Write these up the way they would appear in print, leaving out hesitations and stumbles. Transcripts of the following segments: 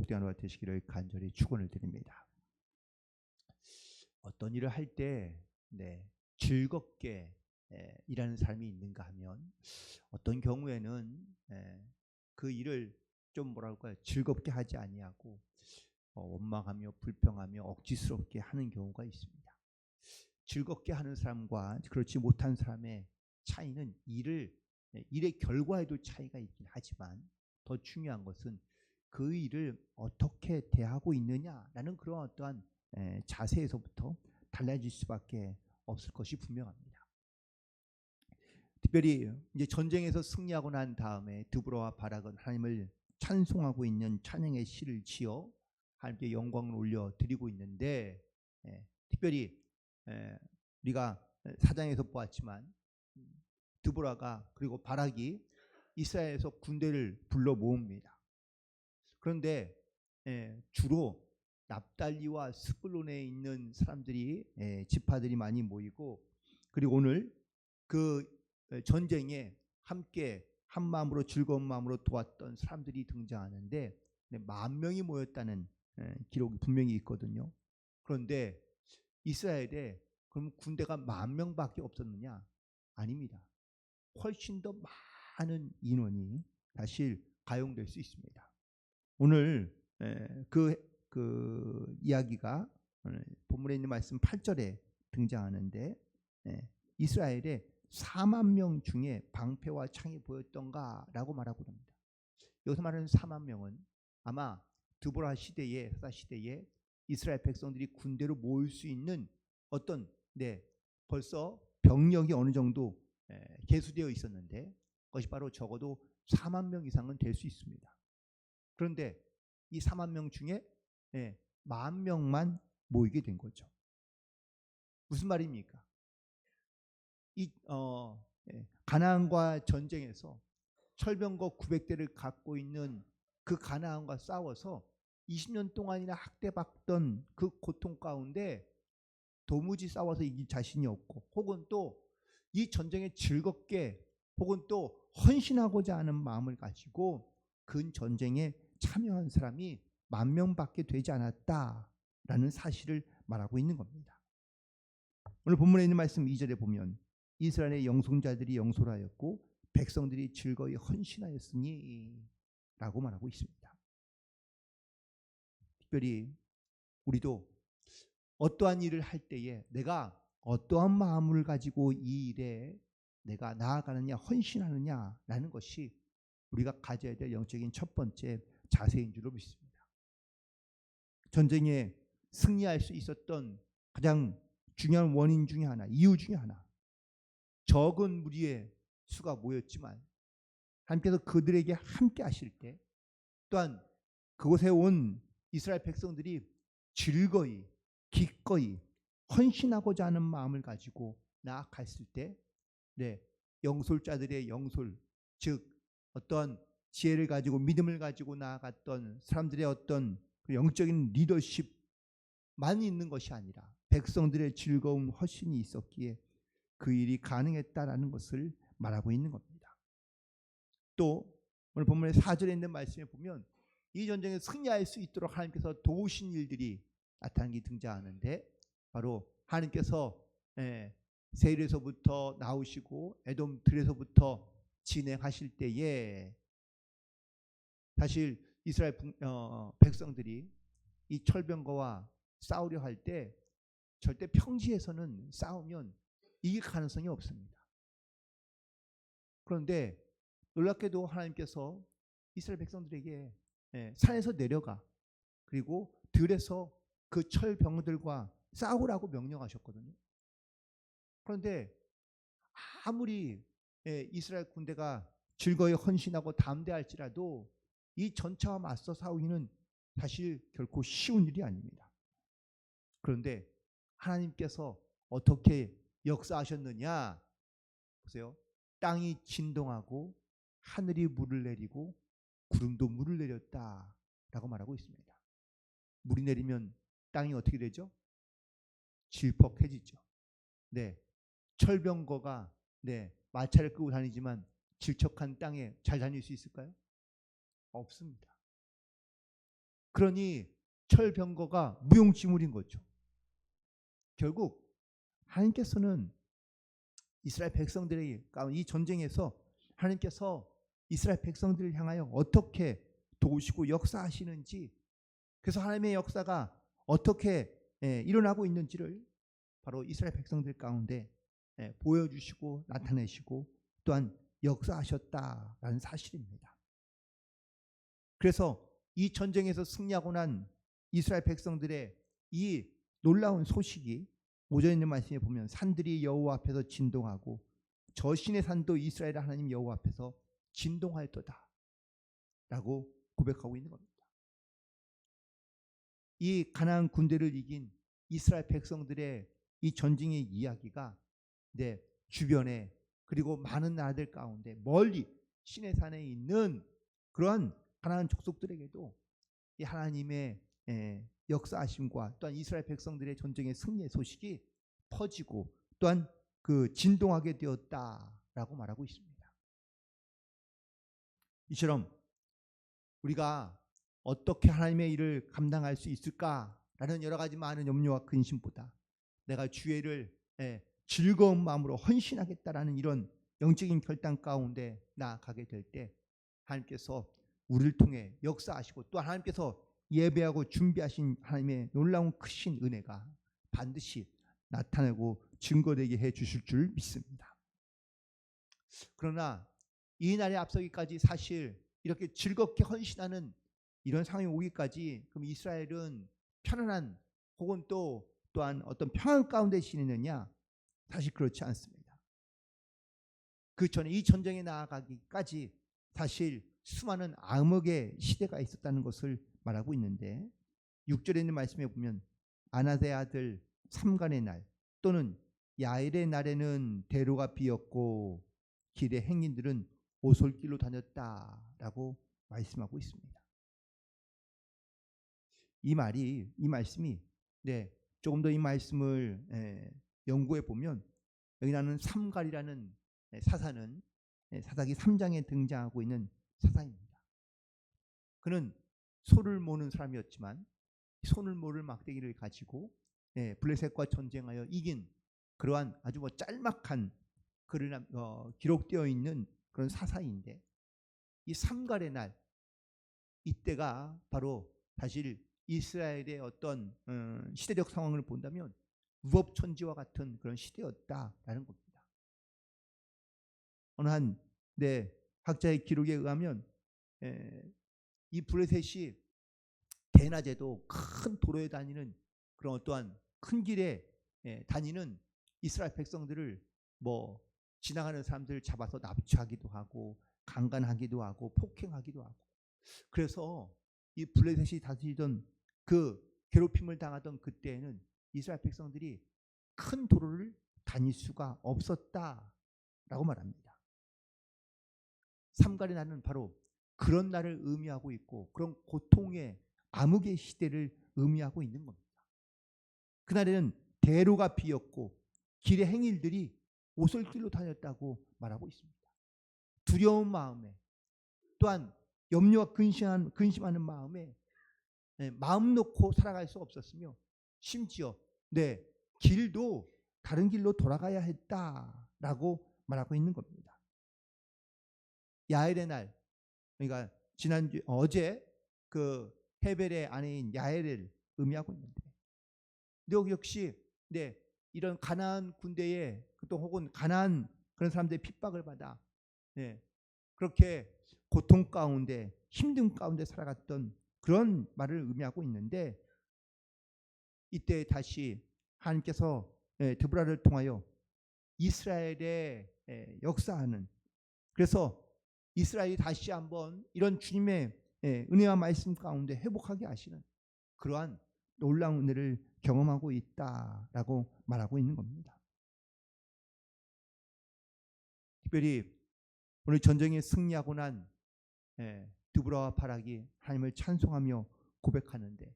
복된 하루가 되시기를 간절히 축원을 드립니다. 어떤 일을 할 때 즐겁게 일하는 사람이 있는가 하면 어떤 경우에는 그 일을 좀 뭐랄까요, 즐겁게 하지 아니하고 원망하며 불평하며 억지스럽게 하는 경우가 있습니다. 즐겁게 하는 사람과 그렇지 못한 사람의 차이는 일의 결과에도 차이가 있긴 하지만 더 중요한 것은 그 일을 어떻게 대하고 있느냐라는 그런 어떠한 자세에서부터 달라질 수밖에 없을 것이 분명합니다. 특별히 이제 전쟁에서 승리하고 난 다음에 드보라와 바락은 하나님을 찬송하고 있는 찬양의 시를 지어 하나님께 영광을 올려 드리고 있는데, 특별히 우리가 사장에서 보았지만 드보라가 그리고 바락이 이스라엘에서 군대를 불러 모읍니다. 그런데 주로 납달리와 스불론에 있는 사람들이 지파들이 많이 모이고, 그리고 오늘 그 전쟁에 함께 한 마음으로 즐거운 마음으로 도왔던 사람들이 등장하는데 10,000명이 모였다는 기록이 분명히 있거든요. 그런데 이스라엘에 그럼 군대가 10,000명밖에 없었느냐? 아닙니다. 훨씬 더 많은 인원이 사실 가용될 수 있습니다. 오늘 그 이야기가 본문에 있는 말씀 8절에 등장하는데, 이스라엘에 40,000명 중에 방패와 창이 보였던가라고 말하고 합니다. 여기서 말하는 40,000명은 아마 드보라 시대에, 사사 시대에 이스라엘 백성들이 군대로 모일 수 있는 어떤 벌써 병력이 어느 정도 계수되어 있었는데 그것이 바로 적어도 40,000명 이상은 될 수 있습니다. 그런데 이 40,000명 중에 10,000명만 모이게 된 거죠. 무슨 말입니까? 이 가나안과 전쟁에서 철병거 900대를 갖고 있는 그 가나안과 싸워서 20년 동안이나 학대받던 그 고통 가운데 도무지 싸워서 이길 자신이 없고, 혹은 또 이 전쟁에 즐겁게 혹은 또 헌신하고자 하는 마음을 가지고 그 전쟁에 참여한 사람이 10,000명밖에 되지 않았다라는 사실을 말하고 있는 겁니다. 오늘 본문에 있는 말씀 2절에 보면 이스라엘의 영송자들이 영솔하였고 백성들이 즐거이 헌신하였으니 라고 말하고 있습니다. 특별히 우리도 어떠한 일을 할 때에 내가 어떠한 마음을 가지고 이 일에 내가 나아가느냐, 헌신하느냐라는 것이 우리가 가져야 될 영적인 첫 번째 자세인 줄로 믿습니다. 전쟁에 승리할 수 있었던 가장 중요한 원인 중에 하나, 이유 중에 하나, 적은 무리의 수가 모였지만 하나님께서 그들에게 함께 하실 때, 또한 그곳에 온 이스라엘 백성들이 즐거이 기꺼이 헌신하고자 하는 마음을 가지고 나아갔을 때 영솔자들의 영솔, 즉 어떤 지혜를 가지고 믿음을 가지고 나아갔던 사람들의 어떤 영적인 리더십만 있는 것이 아니라 백성들의 즐거움, 헌신이 있었기에 그 일이 가능했다라는 것을 말하고 있는 겁니다. 또 오늘 본문의 4절에 있는 말씀에 보면 이 전쟁에 승리할 수 있도록 하나님께서 도우신 일들이 나타나기 등장하는데, 바로 하나님께서 세일에서부터 나오시고 에돔 들에서부터 진행하실 때에 사실 이스라엘 백성들이 이 철병거와 싸우려 할 때 절대 평지에서는 싸우면 이길 가능성이 없습니다. 그런데 놀랍게도 하나님께서 이스라엘 백성들에게 산에서 내려가 그리고 들에서 그 철병들과 싸우라고 명령하셨거든요. 그런데 아무리 이스라엘 군대가 즐거이 헌신하고 담대할지라도 이 전차와 맞서 싸우기는 사실 결코 쉬운 일이 아닙니다. 그런데 하나님께서 어떻게 역사하셨느냐 보세요. 땅이 진동하고 하늘이 물을 내리고 구름도 물을 내렸다라고 말하고 있습니다. 물이 내리면 땅이 어떻게 되죠? 질퍽해지죠. 철병거가 마차를 끄고 다니지만 질척한 땅에 잘 다닐 수 있을까요? 없습니다. 그러니 철병거가 무용지물인 거죠. 결국 하나님께서는 이스라엘 백성들이 이 전쟁에서 하나님께서 이스라엘 백성들을 향하여 어떻게 도우시고 역사하시는지, 그래서 하나님의 역사가 어떻게 일어나고 있는지를 바로 이스라엘 백성들 가운데 보여주시고 나타내시고 또한 역사하셨다라는 사실입니다. 그래서 이 전쟁에서 승리하고 난 이스라엘 백성들의 이 놀라운 소식이 오전에 있는 말씀에 보면 산들이 여호와 앞에서 진동하고 저 신의 산도 이스라엘 하나님 여호와 앞에서 진동하였도다 라고 고백하고 있는 겁니다. 이 가나안 군대를 이긴 이스라엘 백성들의 이 전쟁의 이야기가 주변에 그리고 많은 나라들 가운데 멀리 신의 산에 있는 그러한 가나안 족속들에게도 이 하나님의 역사하심과 또한 이스라엘 백성들의 전쟁의 승리의 소식이 퍼지고 또한 그 진동하게 되었다라고 말하고 있습니다. 이처럼 우리가 어떻게 하나님의 일을 감당할 수 있을까라는 여러 가지 많은 염려와 근심보다 내가 주의 일을 즐거운 마음으로 헌신하겠다라는 이런 영적인 결단 가운데 나아가게 될 때 하나님께서 우리를 통해 역사하시고 또 하나님께서 예배하고 준비하신 하나님의 놀라운 크신 은혜가 반드시 나타나고 증거되게 해 주실 줄 믿습니다. 그러나 이 날에 앞서기까지 사실 이렇게 즐겁게 헌신하는 이런 상황이 오기까지 그럼 이스라엘은 편안한 혹은 또한 어떤 평안 가운데 지내느냐? 사실 그렇지 않습니다. 그 전에 이 전쟁에 나아가기까지 사실 수많은 암흑의 시대가 있었다는 것을 말하고 있는데 6절에 있는 말씀에 보면 아나세 아들 삼간의 날 또는 야일의 날에는 대로가 비었고 길의 행인들은 오솔길로 다녔다라고 말씀하고 있습니다. 이 말씀이 조금 더 이 말씀을 연구해 보면 여기 나는 삼갈이라는 사사는 사사기 3장에 등장하고 있는 사사입니다. 그는 소를 모는 사람이었지만 손을 모를 막대기를 가지고 블레셋과 전쟁하여 이긴 그러한 아주 짤막한 글을 기록되어 있는 그런 사사인데 이 삼갈의 날 이때가 바로 사실 이스라엘의 어떤 시대적 상황을 본다면 무법천지와 같은 그런 시대였다라는 겁니다. 어느 한 학자의 기록에 의하면 이 블레셋이 대낮에도 큰 도로에 다니는 그런 어떠한 큰 길에 다니는 이스라엘 백성들을 지나가는 사람들을 잡아서 납치하기도 하고 강간하기도 하고 폭행하기도 하고, 그래서 이 블레셋이 다스리던 그 괴롭힘을 당하던 그때에는 이스라엘 백성들이 큰 도로를 다닐 수가 없었다라고 말합니다. 삼갈의 날은 바로 그런 날을 의미하고 있고 그런 고통의 암흑의 시대를 의미하고 있는 겁니다. 그날에는 대로가 비었고 길의 행일들이 오솔길로 다녔다고 말하고 있습니다. 두려운 마음에 또한 염려와 근심하는 마음에 마음 놓고 살아갈 수 없었으며 심지어 길도 다른 길로 돌아가야 했다라고 말하고 있는 겁니다. 야엘의 날, 그러니까 어제 그 헤벨의 아내인 야엘을 의미하고 있는데 여기 역시 이런 가나안 군대에 또 혹은 가나안 그런 사람들의 핍박을 받아 그렇게 고통 가운데 힘든 가운데 살아갔던 그런 말을 의미하고 있는데 이때 다시 하나님께서 드보라를 통하여 이스라엘의 역사하는, 그래서 이스라엘이 다시 한번 이런 주님의 은혜와 말씀 가운데 회복하게 하시는 그러한 놀라운 은혜를 경험하고 있다라고 말하고 있는 겁니다. 특별히 오늘 전쟁에 승리하고 난 드보라와 바락이 하나님을 찬송하며 고백하는데,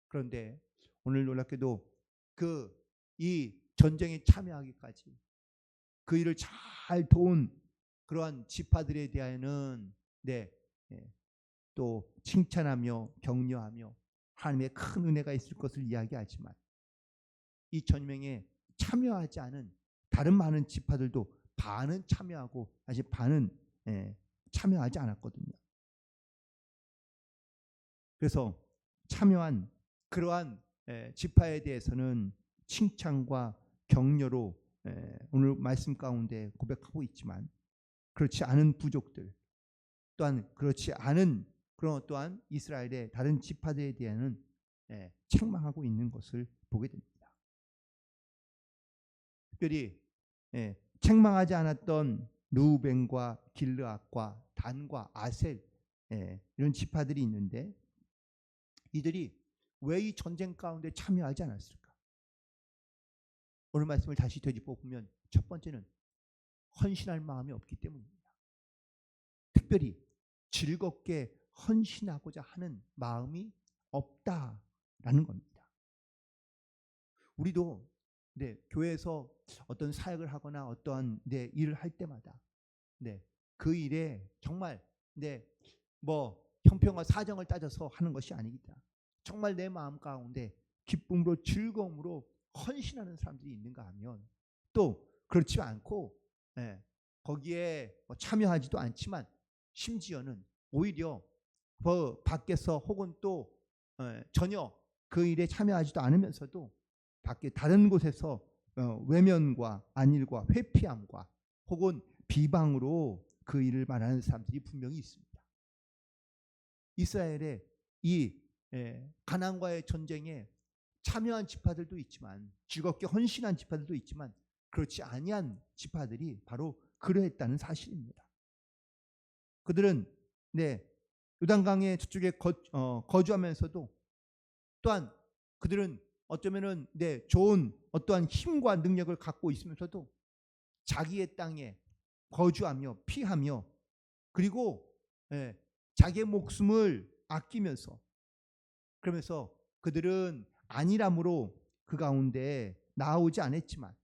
그런데 오늘 놀랍게도 이 전쟁에 참여하기까지 그 일을 잘 도운 그러한 지파들에 대하여는 또 칭찬하며 격려하며 하나님의 큰 은혜가 있을 것을 이야기하지만 이 전명에 참여하지 않은 다른 많은 지파들도 반은 참여하고 사실 반은 참여하지 않았거든요. 그래서 참여한 그러한 지파에 대해서는 칭찬과 격려로 오늘 말씀 가운데 고백하고 있지만 그렇지 않은 부족들 또한 그렇지 않은 그런 또한 이스라엘의 다른 지파들에 대해서는 책망하고 있는 것을 보게 됩니다. 특별히 책망하지 않았던 르우벤과 길르앗과 단과 아셀 이런 지파들이 있는데 이들이 왜 이 전쟁 가운데 참여하지 않았을까? 오늘 말씀을 다시 되짚어 보면 첫 번째는 헌신할 마음이 없기 때문입니다. 특별히 즐겁게 헌신하고자 하는 마음이 없다라는 겁니다. 우리도 교회에서 어떤 사역을 하거나 어떠한 일을 할 때마다 그 일에 정말 뭐 형평과 사정을 따져서 하는 것이 아닙니다. 정말 내 마음 가운데 기쁨으로 즐거움으로 헌신하는 사람들이 있는가 하면 또 그렇지 않고 거기에 참여하지도 않지만 심지어는 오히려 밖에서 혹은 또 전혀 그 일에 참여하지도 않으면서도 밖에 다른 곳에서 외면과 안일과 회피함과 혹은 비방으로 그 일을 말하는 사람들이 분명히 있습니다. 이스라엘의 이 가나안과의 전쟁에 참여한 지파들도 있지만 즐겁게 헌신한 지파들도 있지만 그렇지 아니한 지파들이 바로 그러했다는 사실입니다. 그들은 요단강의 저쪽에 거주하면서도 또한 그들은 어쩌면은 좋은 어떠한 힘과 능력을 갖고 있으면서도 자기의 땅에 거주하며 피하며 그리고 자기의 목숨을 아끼면서 그러면서 그들은 안일함으로 그 가운데 나오지 않았지만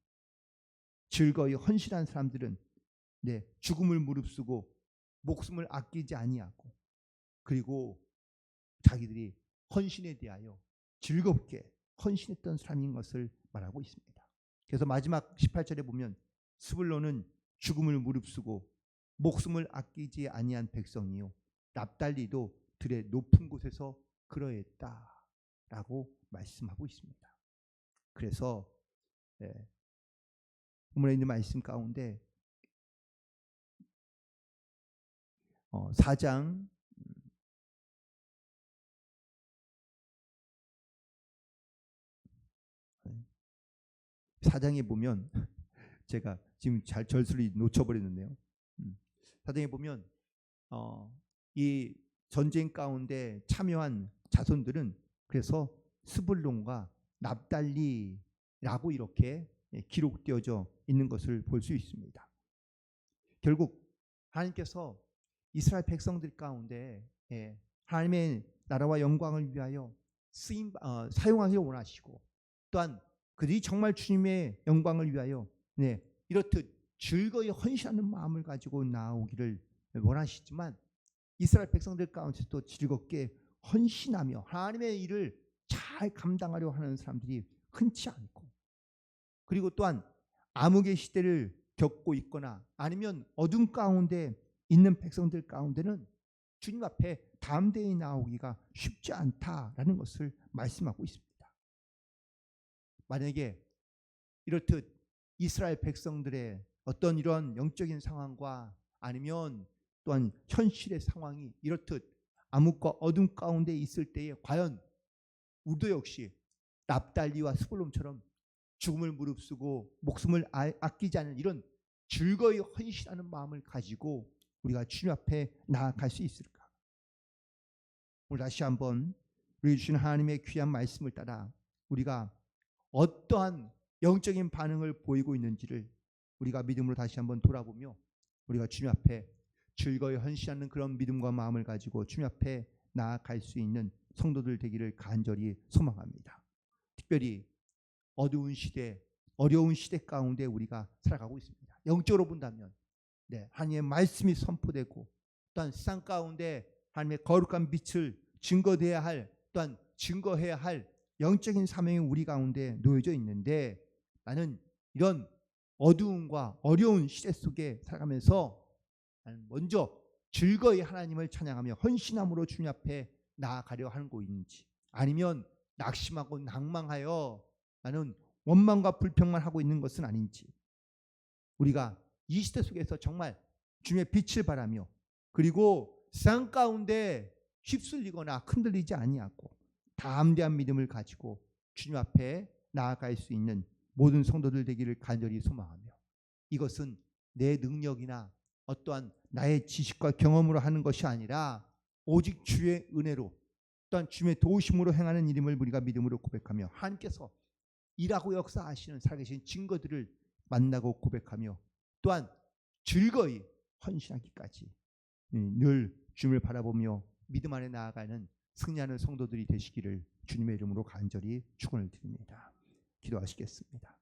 즐거이 헌신한 사람들은 죽음을 무릅쓰고 목숨을 아끼지 아니하고 그리고 자기들이 헌신에 대하여 즐겁게 헌신했던 사람인 것을 말하고 있습니다. 그래서 마지막 18절에 보면 스불론은 죽음을 무릅쓰고 목숨을 아끼지 아니한 백성이요 납달리도 들의 높은 곳에서 그러했다라고 말씀하고 있습니다. 그래서 본문에 있는 말씀 가운데 4장 4장에 보면 제가 지금 잘 절수를 놓쳐버렸는데요. 4장에 보면 이 전쟁 가운데 참여한 자손들은 그래서 스불론과 납달리라고 이렇게 기록되어져 있는 것을 볼 수 있습니다. 결국 하나님께서 이스라엘 백성들 가운데 하나님의 나라와 영광을 위하여 사용하기를 원하시고 또한 그들이 정말 주님의 영광을 위하여 이렇듯 즐거이 헌신하는 마음을 가지고 나오기를 원하시지만 이스라엘 백성들 가운데서도 즐겁게 헌신하며 하나님의 일을 잘 감당하려 하는 사람들이 흔치 않고 그리고 또한 암흑의 시대를 겪고 있거나 아니면 어둠 가운데 있는 백성들 가운데는 주님 앞에 담대히 나오기가 쉽지 않다라는 것을 말씀하고 있습니다. 만약에 이렇듯 이스라엘 백성들의 어떤 이런 영적인 상황과 아니면 또한 현실의 상황이 이렇듯 암흑과 어둠 가운데 있을 때에 과연 우리도 역시 납달리와 스불론처럼 죽음을 무릅쓰고 목숨을 아끼지 않는 이런 즐거이 헌신하는 마음을 가지고 우리가 주님 앞에 나아갈 수 있을까? 오늘 다시 한번 우리 주신 하나님의 귀한 말씀을 따라 우리가 어떠한 영적인 반응을 보이고 있는지를 우리가 믿음으로 다시 한번 돌아보며 우리가 주님 앞에 즐거이 헌신하는 그런 믿음과 마음을 가지고 주님 앞에 나아갈 수 있는 성도들 되기를 간절히 소망합니다. 특별히 어두운 시대, 어려운 시대 가운데 우리가 살아가고 있습니다. 영적으로 본다면 하나님의 말씀이 선포되고 또한 세상 가운데 하나님의 거룩한 빛을 증거되어야 할 또한 증거해야 할 영적인 사명이 우리 가운데 놓여져 있는데 나는 이런 어두움과 어려운 시대 속에 살아가면서 나는 먼저 즐거이 하나님을 찬양하며 헌신함으로 주님 앞에 나아가려 하는 곳인지 아니면 낙심하고 낭망하여 나는 원망과 불평만 하고 있는 것은 아닌지 우리가 이 시대 속에서 정말 주님의 빛을 바라며 그리고 세상 가운데 휩쓸리거나 흔들리지 아니하고 담대한 믿음을 가지고 주님 앞에 나아갈 수 있는 모든 성도들 되기를 간절히 소망하며 이것은 내 능력이나 어떠한 나의 지식과 경험으로 하는 것이 아니라 오직 주의 은혜로 또한 주님의 도우심으로 행하는 일임을 우리가 믿음으로 고백하며 하나님께서 일하고 역사하시는 살아계신 증거들을 만나고 고백하며 또한 즐거이 헌신하기까지 늘 주님을 바라보며 믿음 안에 나아가는 승리하는 성도들이 되시기를 주님의 이름으로 간절히 축원을 드립니다. 기도하시겠습니다.